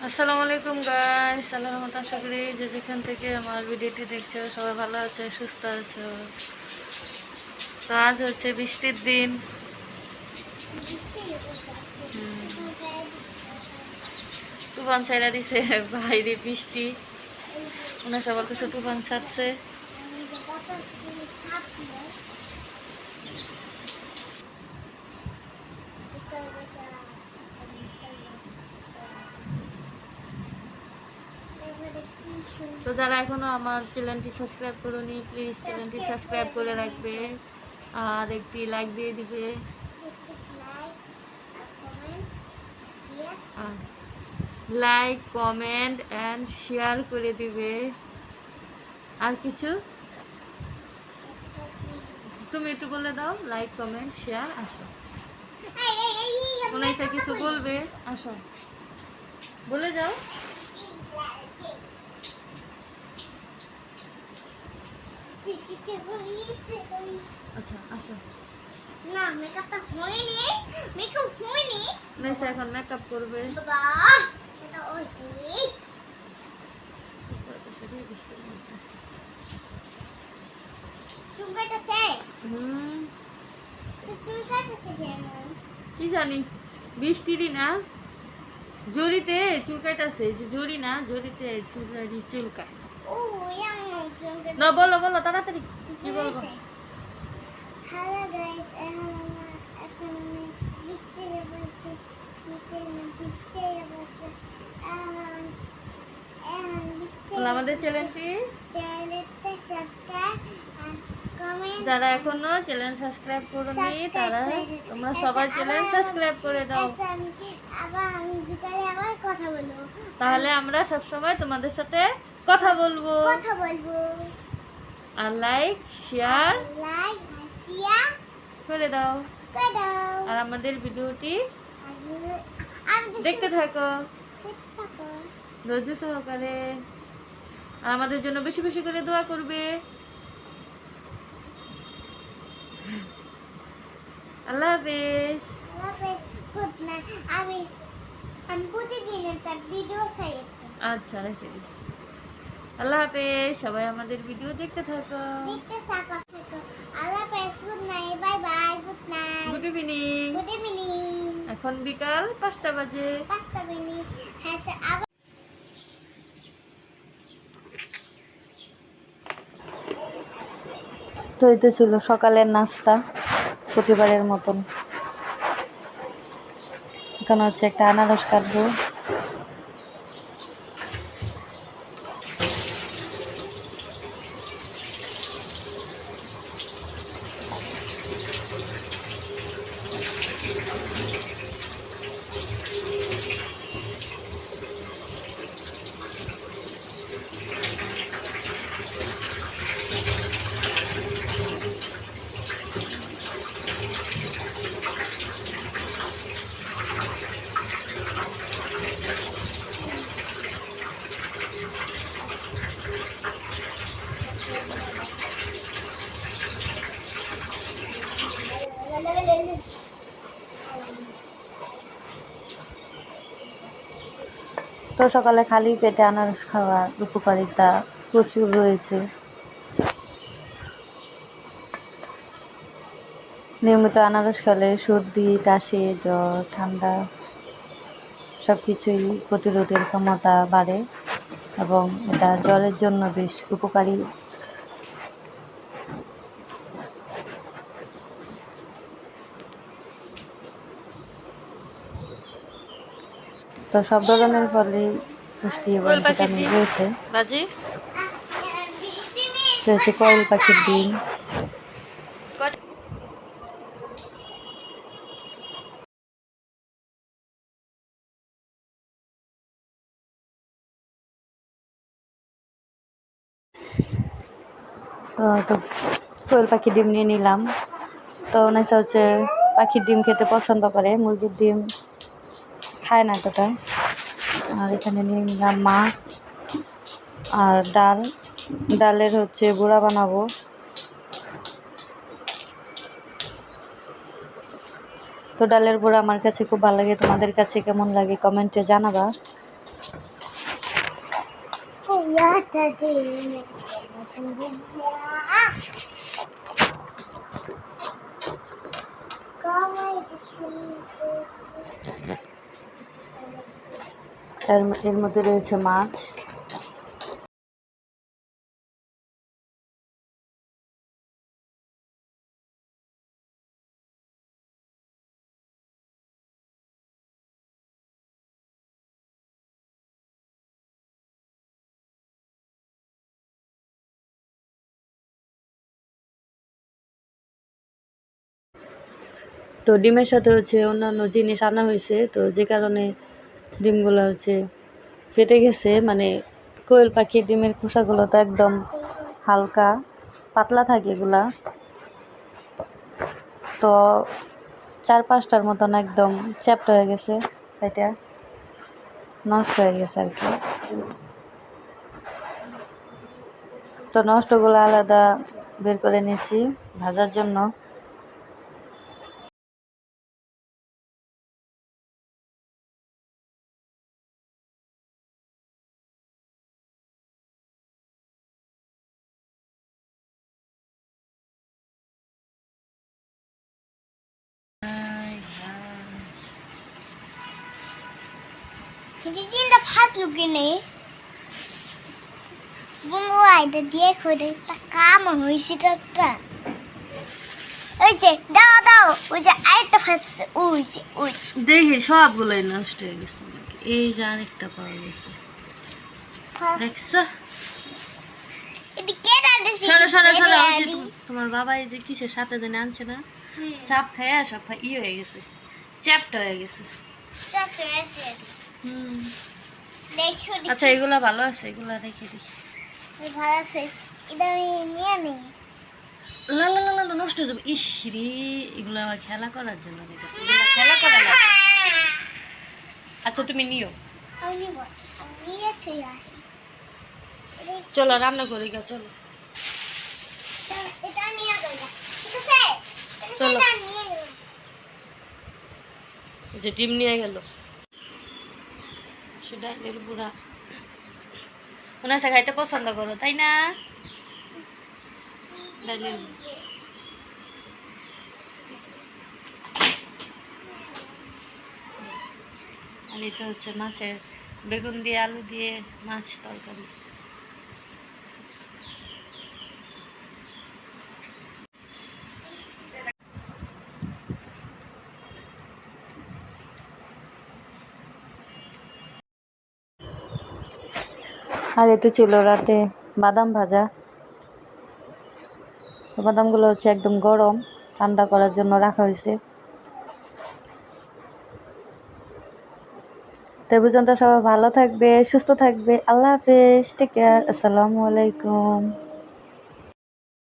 আসসালামু আলাইকুম গাইস, আল্লাহর রহমতে আশা করি যে যেখান থেকে আমার ভিডিওটি দেখছো সবাই ভালো আছে, সুস্থ আছো। তো আজ হচ্ছে বৃষ্টির দিন। তুফান ছাইরা দিছে বাইরে বৃষ্টি, উনাসা বলতেছে তুফান ছাড়ছে। তো যারা এখনো আমার চ্যানেলটি সাবস্ক্রাইব করোনি, প্লিজ চ্যানেলটি সাবস্ক্রাইব করে রাখবে আর একটি লাইক দিয়ে দিবে। লাইক, কমেন্ট অ্যান্ড শেয়ার করে দিবে। আর কিছু তুমি একটু বলে দাও, লাইক কমেন্ট শেয়ার। আসো, উনাইসা কিছু বলবে, আসো বলে যাও। আচ্ছা আসো। না মেকআপটা হয়নি, মেকআপ হয়নি। নাইসা এখন মেকআপ করবে। বাবা এটা ওই চুল কাটাছে। চুল কাটাছে কেন? কি জানি, বৃষ্টিরই না, জড়িতে চুল কাটাছে, জড়ি না জড়িতে চুলকায়। ও না বলো বলো তাড়াতাড়ি, কি বলবো? হ্যালো গাইস, এখন আমি বৃষ্টি বলছি, বৃষ্টি বলছি। আমাদের চ্যানেলটি সাবস্ক্রাইব আর কমেন্ট, যারা এখনো চ্যানেল সাবস্ক্রাইব করোনি তারা তোমরা সবাই চ্যানেল সাবস্ক্রাইব করে দাও। আবার আমি বিকালে আবার কথা বলবো, তাহলে আমরা সব সময় তোমাদের সাথে কথা বলবো। আর লাইক শেয়ার করে দাও। আর আমাদের ভিডিওটি দেখতে থাকো ধৈর্য সহকারে। আর আমাদের জন্য বেশি বেশি করে দোয়া করবে। আল্লাহ হাফেজ। Good night. আমি প্রতিদিন একটা ভিডিও চাই। আচ্ছা রেখে দিই। আল্লাহ হাফেজ, সবাই আমাদের ভিডিও দেখতে থাকো। আল্লাহ হাফেজ, good night, bye bye, good night, good evening. এখন বিকাল 5টা বাজে। 5টা মিনিট। হ্যাঁ স্যার, আবার তো এটা ছিল সকালের নাস্তা প্রতিবারের মতন। এখন হচ্ছে একটা আনারস কাটবো। তো সকালে খালি পেটে আনারস খাওয়ার উপকারিতা প্রচুর রয়েছে। নিয়মিত আনারস খেলে সর্দি, কাশি, জ্বর, ঠান্ডা সব কিছুই প্রতিরোধের ক্ষমতা বাড়ে এবং এটা জ্বরের জন্য বেশ উপকারী। তো সব ধরনের ফলে পুষ্টি এবং ভিটামিন রয়েছে। রয়েছে কোয়েল পাখির ডিম, তো কোয়েল পাখির ডিম নিয়ে নিলাম। তো ওনার হচ্ছে পাখির ডিম খেতে পছন্দ করে, মুরগির ডিম খায় না এতটা। আর এখানে নিয়ে নিলাম মাছ আর ডালের হচ্ছে বড়া বানাবো। তো ডালের বড়া আমার কাছে খুব ভালো লাগে, তোমাদের কাছে কেমন লাগে কমেন্টে জানাবা। এর মধ্যে রয়েছে মাছ। তো ডিমের সাথে হচ্ছে অন্যান্য জিনিস আনা হয়েছে, তো যে কারণে ডিমগুলো হচ্ছে ফেটে গেছে। মানে কোয়েল পাখির ডিমের খোসাগুলো তো একদম হালকা পাতলা থাকে এগুলা, তো 4-5টার মতন একদম চ্যাপ্টা হয়ে গেছে, এটা নষ্ট হয়ে গেছে আর কি। তো নষ্টগুলো আলাদা বের করে নিয়েছি ভাজার জন্য। ডিমটা ফাটলো কিনে বন্ধু আইটা দিয়ে করে তা কাম হয়েছে একটা। ওই যে দাও দাও, ওই যে আরেকটা ফাটছে, ওই যে দেখি সবগুলোই নষ্ট হয়ে গেছে। এই যে আরেকটা পাওয়া গেছে, দেখছো? এটা কে রাঁধেছে? সরো সরো সরো, ওই যে তোমার বাবা এই যে কিসের সাথে দিনে আনছে না, চাপ খাইয়া সব হয়ে গেছে, চ্যাপটা হয়ে গেছে। আচ্ছা এগুলা ভালো আছে, এগুলা রেখে দিই। ভালো আছে, এটা আমি নিয়ে নেই। লা লা লা লা, নষ্ট হয়ে যাবে। ইস রে, এগুলো আবার খেলা করার জন্য রেখেছে, এগুলো খেলা করা না। আচ্ছা তুমি নিও, আমি নিব, আমি নিয়ে চলে আসি। চলো রান্না করি গা, চলো এটা নিয়ে গেল, ঠিক আছে? চলো। এটা নিয়ে গেল। যে ডিম নিয়ে গেল সেটা এর বুড়া ওনার খাইতে পছন্দ করো তাই না? ডালের আর এটা হচ্ছে মাছের বেগুন দিয়ে আলু দিয়ে মাছ তরকারি। আর এতে ছিল রাতে বাদাম ভাজা। বাদামগুলো হচ্ছে একদম গরম, ঠান্ডা করার জন্য রাখা হয়েছে। তো পর্যন্ত সবাই ভালো থাকবে, সুস্থ থাকবে। আল্লাহ হাফেজ, টেক কেয়ার, আসসালামু আলাইকুম।